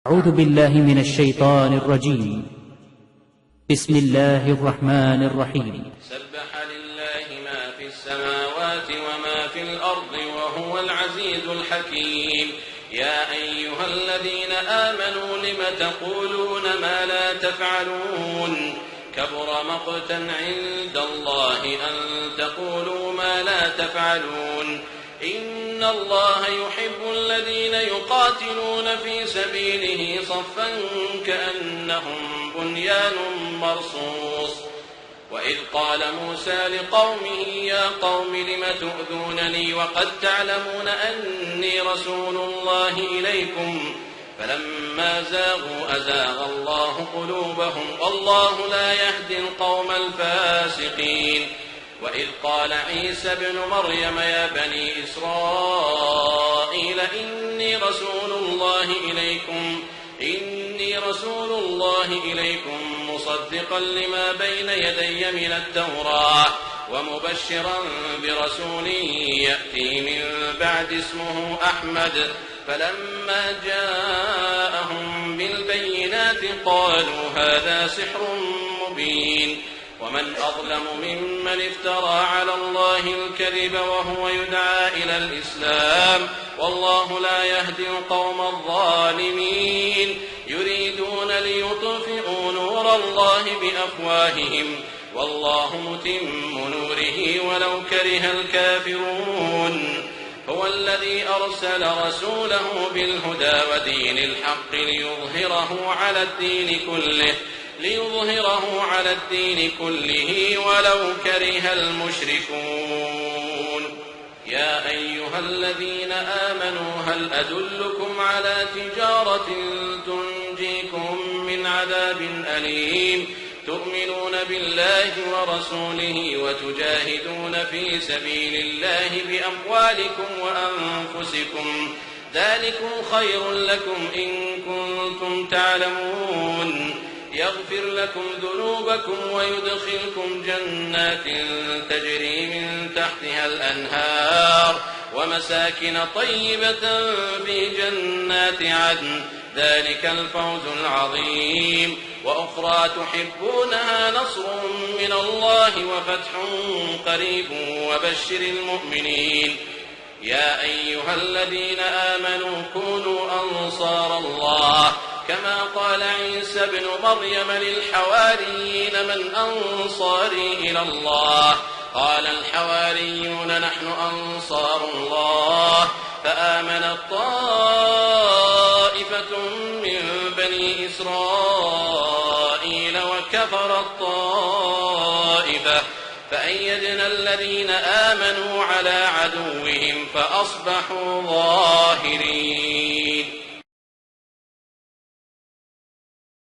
أعوذ بالله من الشيطان الرجيم. بسم الله الرحمن الرحيم. سبح لله ما في السماوات وما في الأرض وهو العزيز الحكيم. يا أيها الذين آمنوا لم تقولون ما لا تفعلون كبر مقتا عند الله أن تقولوا ما لا تفعلون. إن الله يحب الذين يقاتلون في سبيله صفا كأنهم بنيان مرصوص. وإذ قال موسى لقومه يا قوم لم تؤذونني وقد تعلمون أني رسول الله إليكم فلما زاغوا أزاغ الله قلوبهم والله لا يهدي القوم الفاسقين. وإذ قال عيسى ابن مريم يا بني إسرائيل إني رسول الله إليكم مصدقا لما بين يدي من التوراة ومبشرا برسول يأتي من بعد اسمه أحمد. فلما جاءهم بالبينات قالوا هذا سحر مبين. ومن أظلم ممن افترى على الله الكذب وهو يدعى إلى الإسلام والله لا يهدي القوم الظالمين. يريدون ليطفئوا نور الله بأفواههم والله متم نوره ولو كره الكافرون. هو الذي أرسل رسوله بالهدى ودين الحق ليظهره على الدين كله ولو كره المشركون. يا أيها الذين آمنوا هل أدلكم على تجارة تنجيكم من عذاب أليم تؤمنون بالله ورسوله وتجاهدون في سبيل الله بأموالكم وأنفسكم ذلكم خير لكم إن كنتم تعلمون. يغفر لكم ذنوبكم ويدخلكم جنات تجري من تحتها الأنهار ومساكن طيبة في جنات عدن ذلك الفوز العظيم. وأخرى تحبونها نصر من الله وفتح قريب وبشر المؤمنين. يا أيها الذين آمنوا كونوا أنصار الله كما قال عيسى ابن مريم للحواريين من أنصاري إلى الله قال الحواريون نحن أنصار الله. فآمنت طائفة من بني إسرائيل وكفرت طائفة فأيدنا الذين آمنوا على عدوهم فأصبحوا ظاهرين.